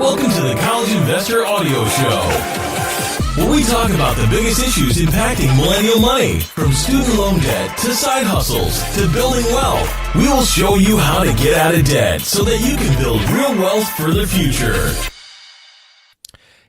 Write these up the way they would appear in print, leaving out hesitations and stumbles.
Welcome to the College Investor Audio Show, where we talk about the biggest issues impacting millennial money, from student loan debt to side hustles to building wealth. We will show you how to get out of debt so that you can build real wealth for the future.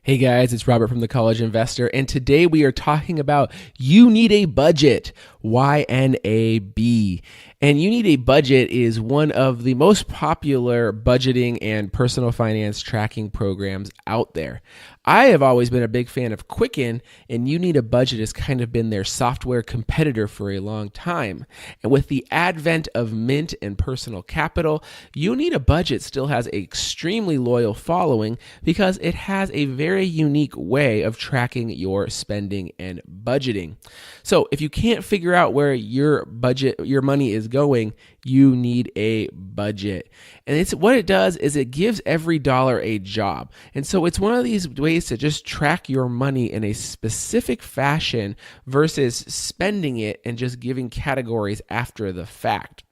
Hey guys, it's Robert from the College Investor, and today we are talking about You Need a Budget, YNAB. And You Need a Budget is one of the most popular budgeting and personal finance tracking programs out there. I have always been a big fan of Quicken, and You Need a Budget has kind of been their software competitor for a long time. And with the advent of Mint and Personal Capital, You Need a Budget still has an extremely loyal following because it has a very unique way of tracking your spending and budgeting. So if you can't figure out where your money is going, you need a budget. And it's what it does is it gives every dollar a job. And so it's one of these ways to just track your money in a specific fashion versus spending it and just giving categories after the fact.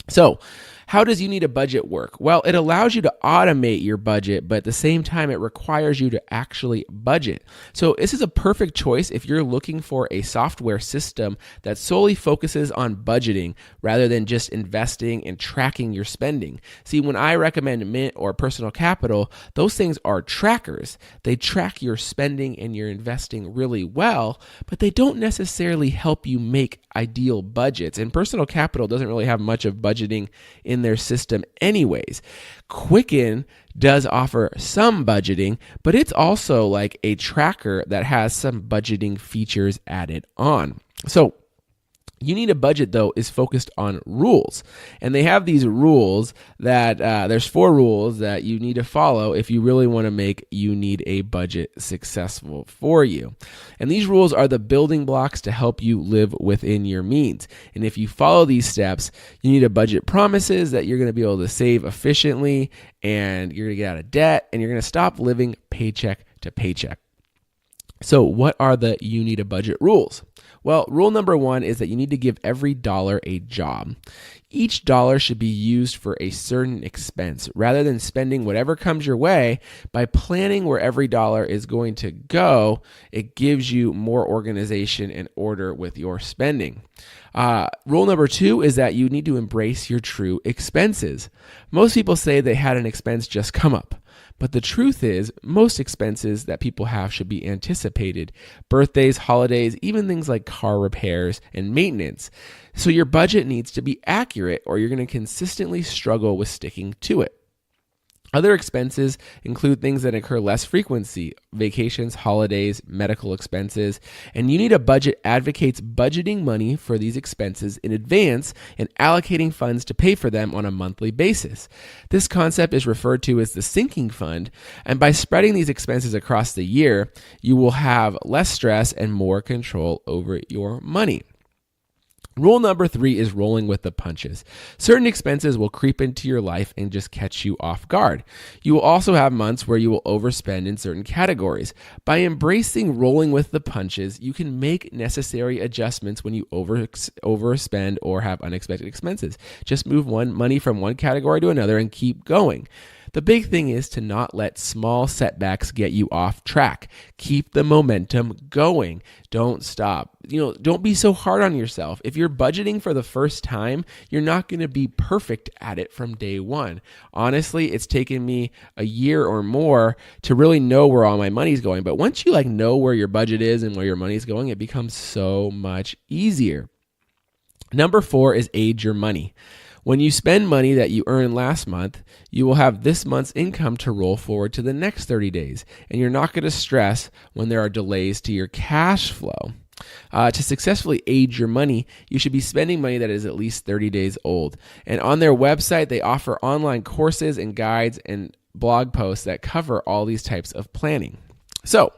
So how does You Need a Budget work? Well, it allows you to automate your budget, but at the same time, it requires you to actually budget. So this is a perfect choice if you're looking for a software system that solely focuses on budgeting rather than just investing and tracking your spending. See, when I recommend Mint or Personal Capital, those things are trackers. They track your spending and your investing really well, but they don't necessarily help you make ideal budgets. And Personal Capital doesn't really have much of budgeting in their system anyways. Quicken does offer some budgeting, but it's also like a tracker that has some budgeting features added on. So You Need a Budget, though, is focused on rules. And they have these rules that there's 4 rules that you need to follow if you really want to make You Need a Budget successful for you. And these rules are the building blocks to help you live within your means. And if you follow these steps, You Need a Budget promises that you're going to be able to save efficiently, and you're going to get out of debt, and you're going to stop living paycheck to paycheck. So what are the You Need a Budget rules? Well, rule number 1 is that you need to give every dollar a job. Each dollar should be used for a certain expense. Rather than spending whatever comes your way, by planning where every dollar is going to go, it gives you more organization and order with your spending. Rule number 2 is that you need to embrace your true expenses. Most people say they had an expense just come up. But the truth is, most expenses that people have should be anticipated. Birthdays, holidays, even things like car repairs and maintenance. So your budget needs to be accurate, or you're going to consistently struggle with sticking to it. Other expenses include things that occur less frequency: vacations, holidays, medical expenses. And You Need a Budget advocates budgeting money for these expenses in advance and allocating funds to pay for them on a monthly basis. This concept is referred to as the sinking fund, and by spreading these expenses across the year, you will have less stress and more control over your money. Rule number 3 is rolling with the punches. Certain expenses will creep into your life and just catch you off guard. You will also have months where you will overspend in certain categories. By embracing rolling with the punches, you can make necessary adjustments when you overspend or have unexpected expenses. Just move money from one category to another and keep going. The big thing is to not let small setbacks get you off track. Keep the momentum going. Don't stop. Don't be so hard on yourself. If you're budgeting for the first time, you're not going to be perfect at it from day one. Honestly, it's taken me a year or more to really know where all my money's going. But once you know where your budget is and where your money's going, it becomes so much easier. Number 4 is age your money. When you spend money that you earned last month, you will have this month's income to roll forward to the next 30 days, and you're not going to stress when there are delays to your cash flow. To successfully age your money, you should be spending money that is at least 30 days old. And on their website, they offer online courses and guides and blog posts that cover all these types of planning. So,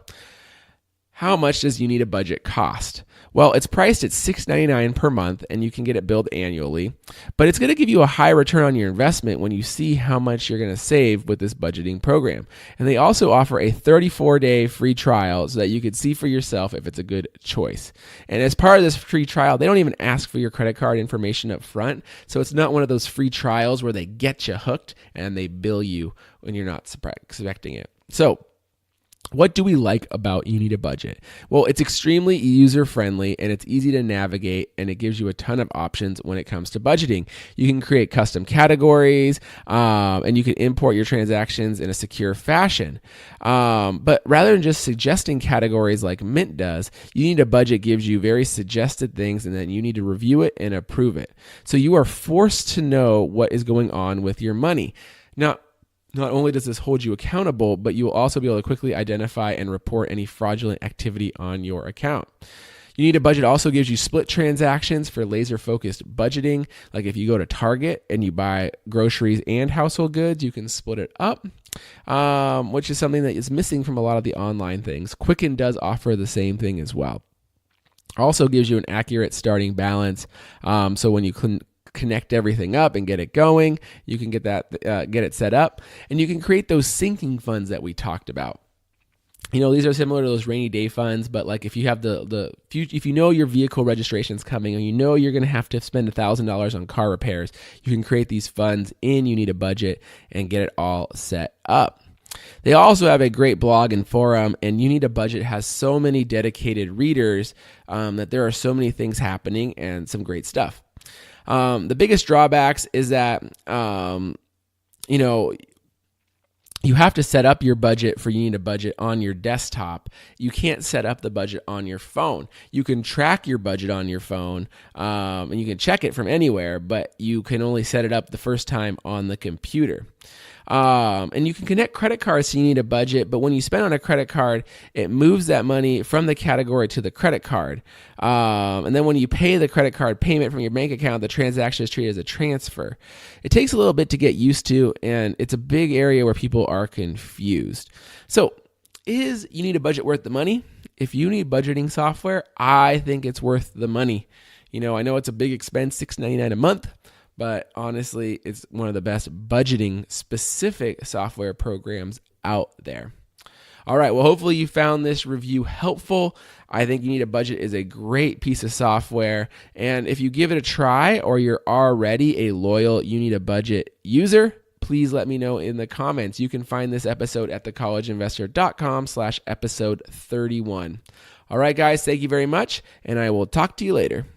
How much does You Need a Budget cost? Well, it's priced at $6.99 per month, and you can get it billed annually. But it's going to give you a high return on your investment when you see how much you're going to save with this budgeting program. And they also offer a 34-day free trial so that you can see for yourself if it's a good choice. And as part of this free trial, they don't even ask for your credit card information up front. So it's not one of those free trials where they get you hooked and they bill you when you're not expecting it. So what do we like about You Need a Budget? Well, it's extremely user-friendly and it's easy to navigate, and it gives you a ton of options when it comes to budgeting. You can create custom categories and you can import your transactions in a secure fashion. But rather than just suggesting categories like Mint does, You Need a Budget gives you very suggested things, and then you need to review it and approve it. So you are forced to know what is going on with your money. Now, not only does this hold you accountable, but you will also be able to quickly identify and report any fraudulent activity on your account. You Need a Budget also gives you split transactions for laser-focused budgeting. Like if you go to Target and you buy groceries and household goods, you can split it up, which is something that is missing from a lot of the online things. Quicken does offer the same thing as well. Also gives you an accurate starting balance, so when you connect everything up and get it going, you can get it set up, and you can create those sinking funds that we talked about. These are similar to those rainy day funds, but like if you have if you know your vehicle registration is coming and you know you're going to have to spend $1,000 on car repairs, you can create these funds in You Need a Budget and get it all set up. They also have a great blog and forum, and You Need a Budget has so many dedicated readers that there are so many things happening and some great stuff. The biggest drawbacks is that, you have to set up your budget for You Need a Budget on your desktop. You can't set up the budget on your phone. You can track your budget on your phone, and you can check it from anywhere, but you can only set it up the first time on the computer. And you can connect credit cards to You Need a Budget, but when you spend on a credit card, it moves that money from the category to the credit card. And then when you pay the credit card payment from your bank account, the transaction is treated as a transfer. It takes a little bit to get used to, and it's a big area where people are confused. So, is You Need a Budget worth the money? If you need budgeting software, I think it's worth the money. I know it's a big expense, $6.99 a month. But honestly, it's one of the best budgeting specific software programs out there. All right, well, hopefully you found this review helpful. I think You Need a Budget is a great piece of software. And if you give it a try or you're already a loyal You Need a Budget user, please let me know in the comments. You can find this episode at thecollegeinvestor.com/episode 31. All right, guys, thank you very much, and I will talk to you later.